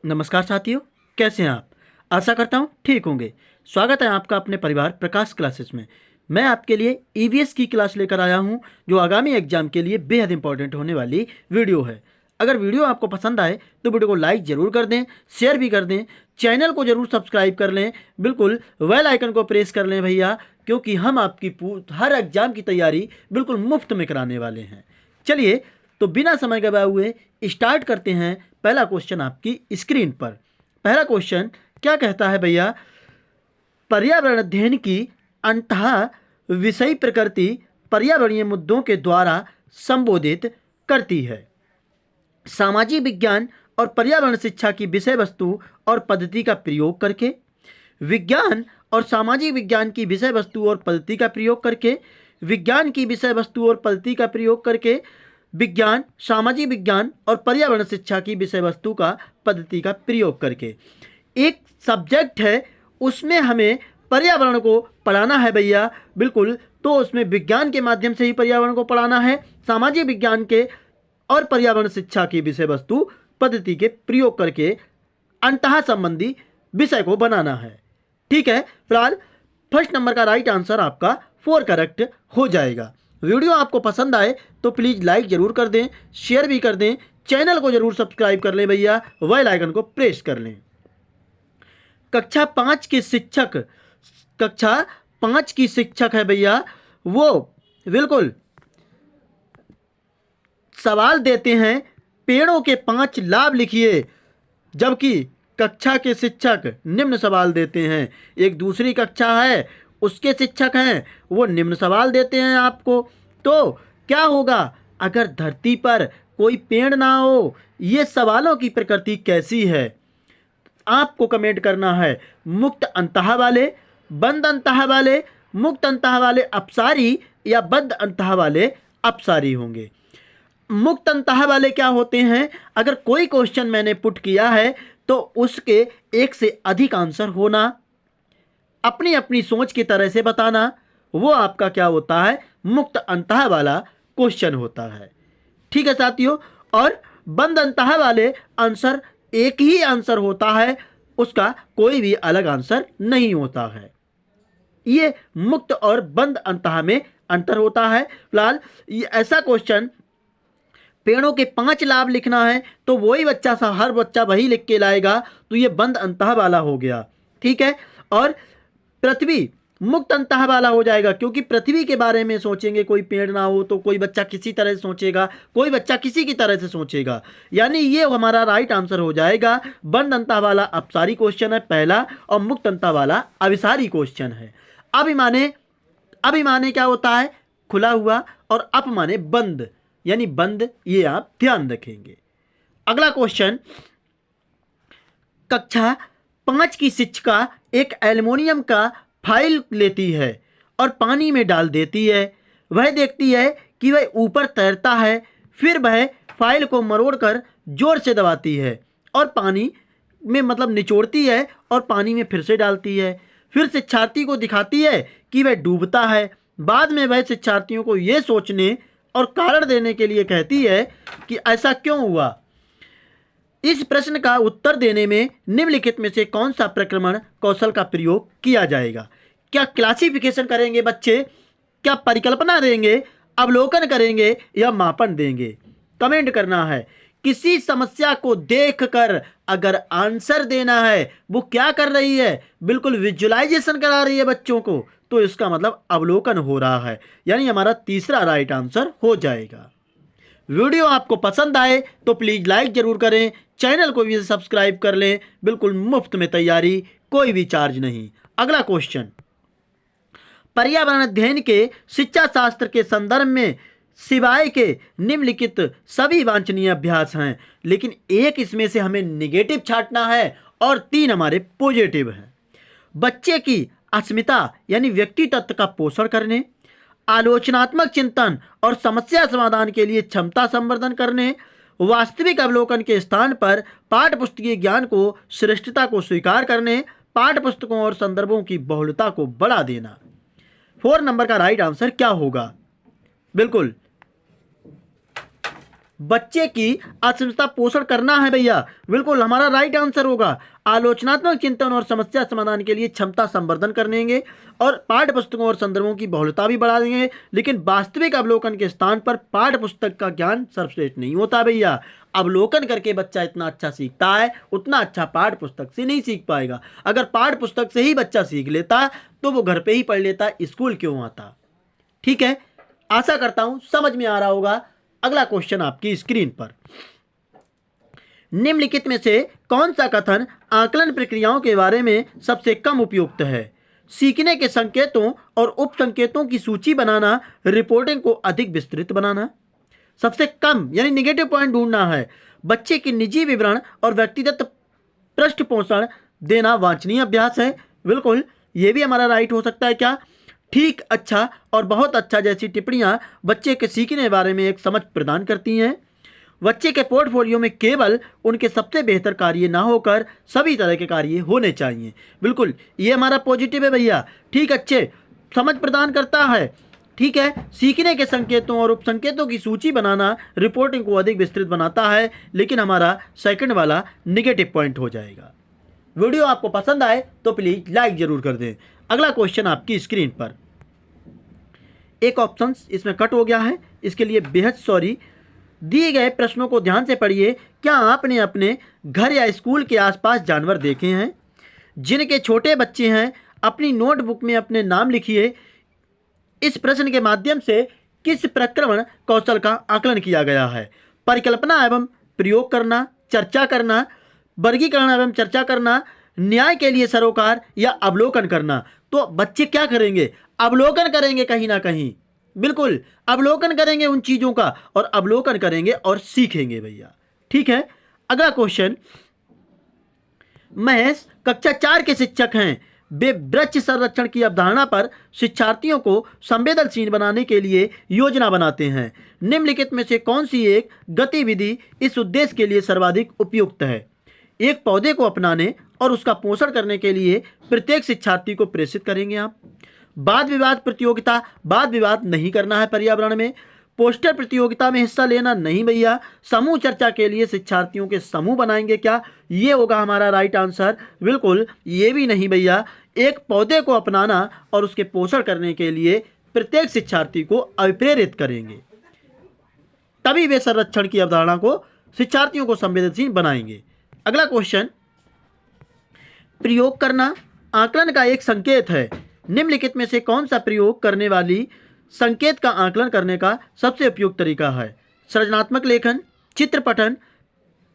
नमस्कार साथियों, कैसे हैं आप। आशा करता हूँ ठीक होंगे। स्वागत है आपका अपने परिवार प्रकाश क्लासेस में। मैं आपके लिए ईवीएस की क्लास लेकर आया हूँ, जो आगामी एग्जाम के लिए बेहद इंपॉर्टेंट होने वाली वीडियो है। अगर वीडियो आपको पसंद आए तो वीडियो को लाइक ज़रूर कर दें, शेयर भी कर दें, चैनल को ज़रूर सब्सक्राइब कर लें, बिल्कुल बेल आइकन को प्रेस कर लें भैया, क्योंकि हम आपकी हर एग्जाम की तैयारी बिल्कुल मुफ्त में कराने वाले हैं। चलिए, तो बिना समय गवाए हुए स्टार्ट करते हैं। पहला क्वेश्चन आपकी स्क्रीन पर। पहला क्वेश्चन क्या कहता है भैया, पर्यावरण अध्ययन की अंतः विषय प्रकृति पर्यावरणीय मुद्दों के द्वारा संबोधित करती है। सामाजिक विज्ञान और पर्यावरण शिक्षा की विषय वस्तु और पद्धति का प्रयोग करके, विज्ञान और सामाजिक विज्ञान की विषय वस्तु और पद्धति का प्रयोग करके, विज्ञान की विषय वस्तु और पद्धति का प्रयोग करके, विज्ञान, सामाजिक विज्ञान और पर्यावरण शिक्षा की विषय वस्तु का पद्धति का प्रयोग करके। एक सब्जेक्ट है, उसमें हमें पर्यावरण को पढ़ाना है भैया, बिल्कुल। तो उसमें विज्ञान के माध्यम से ही पर्यावरण को पढ़ाना है, सामाजिक विज्ञान के और पर्यावरण शिक्षा की विषय वस्तु पद्धति के प्रयोग करके अंतः संबंधी विषय को बनाना है। ठीक है, फिलहाल फर्स्ट नंबर का राइट आंसर आपका 4 करेक्ट हो जाएगा। वीडियो आपको पसंद आए तो प्लीज़ लाइक ज़रूर कर दें, शेयर भी कर दें, चैनल को ज़रूर सब्सक्राइब कर लें भैया, बेल आइकन को प्रेस कर लें। कक्षा 5 की शिक्षक है भैया, वो बिल्कुल सवाल देते हैं, पेड़ों के 5 लाभ लिखिए। जबकि कक्षा के शिक्षक निम्न सवाल देते हैं। एक दूसरी कक्षा है, उसके शिक्षक हैं, वो निम्न सवाल देते हैं आपको। तो क्या होगा अगर धरती पर कोई पेड़ ना हो? ये सवालों की प्रकृति कैसी है? आपको कमेंट करना है। मुक्त अंतः वाले, बंद अंतः वाले, मुक्त अंतः वाले अपसारी या बद्ध अंतः वाले अपसारी होंगे। मुक्त अंतः वाले क्या होते हैं? अगर कोई क्वेश्चन मैंने पुट किया है तो उसके एक से अधिक आंसर होना, अपनी अपनी सोच की तरह से बताना, वो आपका क्या होता है? मुक्त अंतः वाला क्वेश्चन होता है। ठीक है साथियों। और बंद अंतः वाले आंसर एक ही आंसर होता है, उसका कोई भी अलग आंसर नहीं होता है। ये मुक्त और बंद अंतः में अंतर होता है। फिलहाल ऐसा क्वेश्चन, पेड़ों के 5 लाभ लिखना है तो वही बच्चा सा हर बच्चा वही लिख के लाएगा, तो ये बंद अंतः वाला हो गया। ठीक है। और पृथ्वी मुक्त अंतः वाला हो जाएगा, क्योंकि पृथ्वी के बारे में सोचेंगे, कोई पेड़ ना हो तो कोई बच्चा किसी तरह से सोचेगा, कोई बच्चा किसी की तरह से सोचेगा। यानी ये हमारा राइट आंसर हो जाएगा। बंद अंतः वाला अपसारी क्वेश्चन है पहला, और मुक्त अंतः वाला अभिसारी क्वेश्चन है। अभिमाने क्या होता है? खुला हुआ, और अप माने बंद, यानी बंद। ये आप ध्यान रखेंगे। अगला क्वेश्चन, कक्षा 5 की शिक्षिका एक एल्युमिनियम का फाइल लेती है और पानी में डाल देती है। वह देखती है कि वह ऊपर तैरता है, फिर वह फाइल को मरोड़कर जोर से दबाती है और पानी में निचोड़ती है और पानी में फिर से डालती है। फिर शिक्षार्थी को दिखाती है कि वह डूबता है। बाद में वह शिक्षार्थियों को यह सोचने और कारण देने के लिए कहती है कि ऐसा क्यों हुआ। इस प्रश्न का उत्तर देने में निम्नलिखित में से कौन सा प्रक्रमण कौशल का प्रयोग किया जाएगा? क्या क्लासिफिकेशन करेंगे बच्चे? क्या परिकल्पना देंगे? अवलोकन करेंगे या मापन देंगे? कमेंट करना है। किसी समस्या को देखकर अगर आंसर देना है, वो क्या कर रही है? बिल्कुल विजुअलाइजेशन करा रही है बच्चों को, तो इसका मतलब अवलोकन हो रहा है, यानी हमारा तीसरा राइट आंसर हो जाएगा। वीडियो आपको पसंद आए तो प्लीज़ लाइक ज़रूर करें, चैनल को भी सब्सक्राइब कर लें। बिल्कुल मुफ्त में तैयारी, कोई भी चार्ज नहीं। अगला क्वेश्चन, पर्यावरण अध्ययन के शिक्षा शास्त्र के संदर्भ में सिवाय के निम्नलिखित सभी वांछनीय अभ्यास हैं, लेकिन एक इसमें से हमें निगेटिव छांटना है और 3 हमारे पॉजिटिव हैं। बच्चे की अस्मिता यानी व्यक्ति तत्व का पोषण करने, आलोचनात्मक चिंतन और समस्या समाधान के लिए क्षमता संवर्धन करने, वास्तविक अवलोकन के स्थान पर पाठ्यपुस्तकीय ज्ञान को श्रेष्ठता को स्वीकार करने, पाठ्यपुस्तकों और संदर्भों की बहुलता को बढ़ा देना। 4 नंबर का राइट आंसर क्या होगा? बिल्कुल बच्चे की आत्मक्षमता पोषण करना है भैया, बिल्कुल हमारा राइट आंसर होगा। आलोचनात्मक चिंतन और समस्या समाधान के लिए क्षमता संवर्धन करेंगे और पाठ्य पुस्तकों और संदर्भों की बहुलता भी बढ़ा देंगे, लेकिन वास्तविक अवलोकन के स्थान पर पाठ्य पुस्तक का ज्ञान सर्वश्रेष्ठ नहीं होता भैया। अवलोकन करके बच्चा इतना अच्छा सीखता है, उतना अच्छा पाठ्य पुस्तक से नहीं सीख पाएगा। अगर पाठ्य पुस्तक से ही बच्चा सीख लेता तो वो घर पे ही पढ़ लेता, स्कूल क्यों आता। ठीक है, आशा करता हूं समझ में आ रहा होगा। अगला क्वेश्चन आपकी स्क्रीन पर, निम्नलिखित में से कौन सा कथन आकलन प्रक्रियाओं के बारे में सबसे कम उपयुक्त है। सीखने के संकेतों और उप संकेतों की सूची बनाना, रिपोर्टिंग को अधिक विस्तृत बनाना। सबसे कम यानी नेगेटिव पॉइंट ढूंढना है। बच्चे की निजी विवरण और व्यक्तिगत पृष्ठपोषण देना वांछनीय अभ्यास है। बिल्कुल ये भी हमारा राइट हो सकता है क्या। ठीक, अच्छा और बहुत अच्छा जैसी टिप्पणियां बच्चे के सीखने के बारे में एक समझ प्रदान करती हैं। बच्चे के पोर्टफोलियो में केवल उनके सबसे बेहतर कार्य ना होकर सभी तरह के कार्य होने चाहिए। बिल्कुल ये हमारा पॉजिटिव है भैया। ठीक, अच्छे समझ प्रदान करता है। ठीक है, सीखने के संकेतों और उपसंकेतों की सूची बनाना रिपोर्टिंग को अधिक विस्तृत बनाता है, लेकिन हमारा सेकंड वाला नेगेटिव पॉइंट हो जाएगा। वीडियो आपको पसंद आए तो प्लीज लाइक जरूर कर दें। अगला क्वेश्चन आपकी स्क्रीन पर, एक ऑप्शन इसमें कट हो गया है, इसके लिए बेहद सॉरी। दिए गए प्रश्नों को ध्यान से पढ़िए। क्या आपने अपने घर या स्कूल के आसपास जानवर देखे हैं? जिनके छोटे बच्चे हैं अपनी नोटबुक में अपने नाम लिखिए। इस प्रश्न के माध्यम से किस प्रक्रमण कौशल का आकलन किया गया है? परिकल्पना एवं प्रयोग करना, चर्चा करना, वर्गीकरण एवं चर्चा करना, न्याय के लिए सरोकार या अवलोकन करना। तो बच्चे क्या करेंगे? अवलोकन करेंगे कहीं ना कहीं। बिल्कुल अवलोकन करेंगे उन चीजों का, और अवलोकन करेंगे और सीखेंगे भैया। ठीक है, अगला क्वेश्चन, महेश कक्षा 4 के शिक्षक हैं। वे वृक्ष संरक्षण की अवधारणा पर शिक्षार्थियों को संवेदनशील बनाने के लिए योजना बनाते हैं। निम्नलिखित में से कौन सी एक गतिविधि इस उद्देश्य के लिए सर्वाधिक उपयुक्त है? एक पौधे को अपनाने और उसका पोषण करने के लिए प्रत्येक शिक्षार्थी को प्रेषित करेंगे आप। वाद विवाद प्रतियोगिता, वाद विवाद नहीं करना है पर्यावरण में। पोस्टर प्रतियोगिता में हिस्सा लेना नहीं भैया। समूह चर्चा के लिए शिक्षार्थियों के समूह बनाएंगे क्या? ये होगा हमारा राइट आंसर। बिल्कुल ये भी नहीं भैया। एक पौधे को अपनाना और उसके पोषण करने के लिए प्रत्येक शिक्षार्थी को अभिप्रेरित करेंगे, तभी वे संरक्षण की अवधारणा को शिक्षार्थियों को संवेदनशील बनाएंगे। अगला क्वेश्चन, प्रयोग करना आकलन का एक संकेत है। निम्नलिखित में से कौन सा प्रयोग करने वाली संकेत का आकलन करने का सबसे उपयुक्त तरीका है? सृजनात्मक लेखन, चित्र पठन,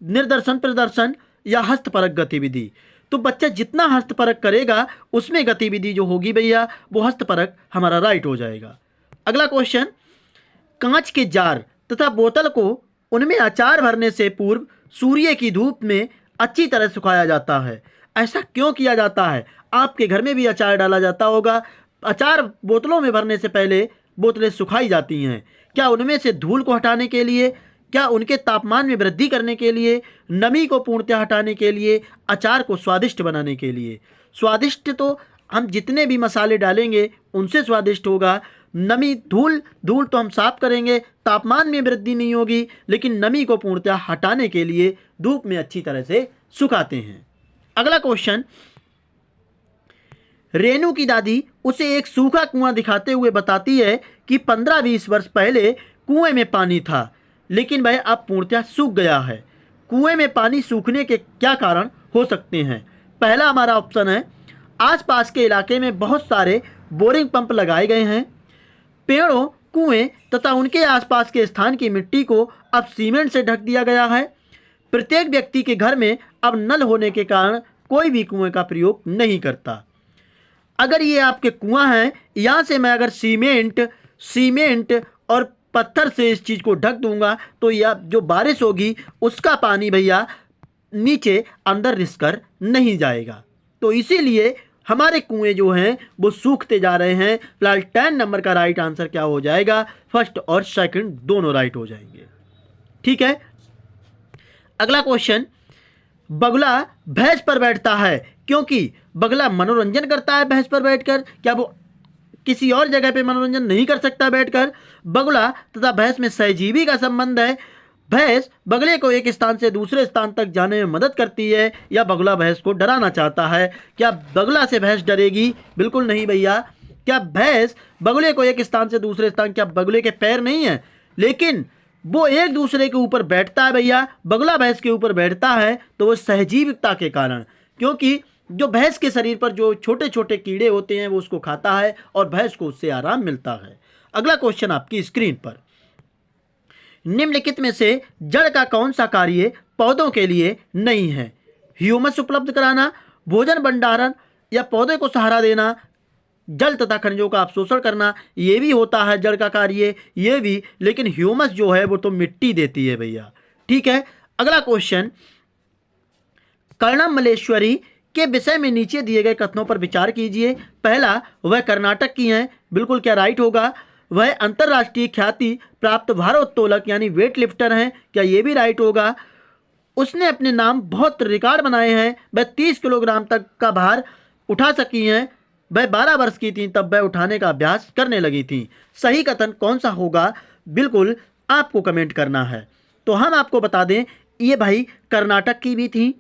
निर्देशन प्रदर्शन या हस्तपरक गतिविधि। तो बच्चा जितना हस्तपरक करेगा उसमें गतिविधि जो होगी भैया वो हस्तपरक हमारा राइट हो जाएगा। अगला क्वेश्चन, कांच के जार तथा बोतल को उनमें अचार भरने से पूर्व सूर्य की धूप में अच्छी तरह सुखाया जाता है। ऐसा क्यों किया जाता है? आपके घर में भी अचार डाला जाता होगा। अचार बोतलों में भरने से पहले बोतलें सुखाई जाती हैं। क्या उनमें से धूल को हटाने के लिए, क्या उनके तापमान में वृद्धि करने के लिए, नमी को पूर्णतः हटाने के लिए, अचार को स्वादिष्ट बनाने के लिए? स्वादिष्ट तो हम जितने भी मसाले डालेंगे उनसे स्वादिष्ट होगा। नमी, धूल तो हम साफ करेंगे, तापमान में वृद्धि नहीं होगी, लेकिन नमी को पूर्णतः हटाने के लिए धूप में अच्छी तरह से सुखाते हैं। अगला क्वेश्चन, रेनू की दादी उसे एक सूखा कुआं दिखाते हुए बताती है कि 15-20 वर्ष पहले कुएं में पानी था, लेकिन वह अब पूर्णतः सूख गया है। कुएं में पानी सूखने के क्या कारण हो सकते हैं? पहला हमारा ऑप्शन है, आसपास के इलाके में बहुत सारे बोरिंग पंप लगाए गए हैं। पेड़ों, कुएं तथा उनके आसपास के स्थान की मिट्टी को अब सीमेंट से ढक दिया गया है। प्रत्येक व्यक्ति के घर में अब नल होने के कारण कोई भी कुएं का प्रयोग नहीं करता। अगर ये आपके कुआं हैं, यहाँ से मैं अगर सीमेंट और पत्थर से इस चीज़ को ढक दूंगा तो यह जो बारिश होगी उसका पानी भैया नीचे अंदर रिस कर नहीं जाएगा। तो इसीलिए हमारे कुएं जो हैं वो सूखते जा रहे हैं। फिलहाल 10 नंबर का राइट आंसर क्या हो जाएगा? फर्स्ट और सेकंड दोनों राइट हो जाएंगे। ठीक है, अगला क्वेश्चन, बगुला भैंस पर बैठता है क्योंकि बगुला मनोरंजन करता है भैंस पर बैठकर। क्या वो किसी और जगह पे मनोरंजन नहीं कर सकता बैठकर? बगुला तथा भैंस में सहजीवी का संबंध है। भैंस बगले को एक स्थान से दूसरे स्थान तक जाने में मदद करती है या बगुला भैंस को डराना चाहता है? क्या बगला से भैंस डरेगी? बिल्कुल नहीं भैया। क्या भैंस बगुले को एक स्थान से दूसरे स्थान, क्या बगुले के पैर नहीं है, लेकिन वो एक दूसरे के ऊपर बैठता है भैया, बगुला भैंस के ऊपर बैठता है तो वो सहजीविकता के कारण, क्योंकि जो भैंस के शरीर पर जो छोटे छोटे कीड़े होते हैं वो उसको खाता है और भैंस को उससे आराम मिलता है। अगला क्वेश्चन आपकी स्क्रीन पर, निम्नलिखित में से जड़ का कौन सा कार्य पौधों के लिए नहीं है? ह्यूमस उपलब्ध कराना, भोजन भंडारण या पौधे को सहारा देना, जल तथा खनिजों का अवशोषण करना। ये भी होता है जड़ का कार्य, ये भी, लेकिन ह्यूमस जो है वो तो मिट्टी देती है भैया। ठीक है, अगला क्वेश्चन, कर्णम मल्लेश्वरी के विषय में नीचे दिए गए कथनों पर विचार कीजिए। पहला, वह कर्नाटक की हैं, बिल्कुल क्या राइट होगा? वह अंतर्राष्ट्रीय ख्याति प्राप्त भारोत्तोलक यानी वेट लिफ्टर हैं, क्या ये भी राइट होगा? उसने अपने नाम बहुत रिकॉर्ड बनाए हैं, वह 30 किलोग्राम तक का भार उठा सकी हैं, वह 12 वर्ष की थी तब वह उठाने का अभ्यास करने लगी थी। सही कथन कौन सा होगा, बिल्कुल आपको कमेंट करना है। तो हम आपको बता दें, ये भाई कर्नाटक की भी थी।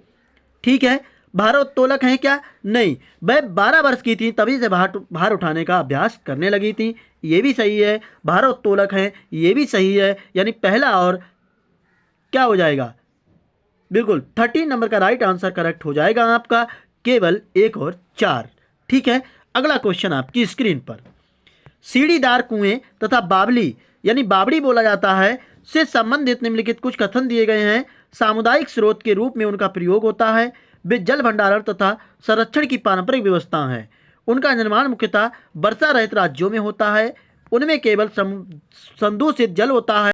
ठीक है, भारोत्तोलक हैं क्या? नहीं, वह 12 वर्ष की थी तभी से भार उठाने का अभ्यास करने लगी थी, ये भी सही है। भारोत्तोलक हैं, ये भी सही है, यानी पहला और क्या हो जाएगा, बिल्कुल 13 नंबर का राइट आंसर करेक्ट हो जाएगा आपका, केवल 1 और 4। ठीक है, अगला क्वेश्चन आपकी स्क्रीन पर, सीढ़ीदार कुएं तथा बावली यानी बावड़ी बोला जाता है से संबंधित निम्नलिखित कुछ कथन दिए गए हैं। सामुदायिक स्रोत के रूप में उनका प्रयोग होता है, वे जल भंडारण तथा संरक्षण की पारंपरिक व्यवस्था है, उनका निर्माण मुख्यतः वर्षा रहित राज्यों में होता है, उनमें केवल संदूषित जल होता है।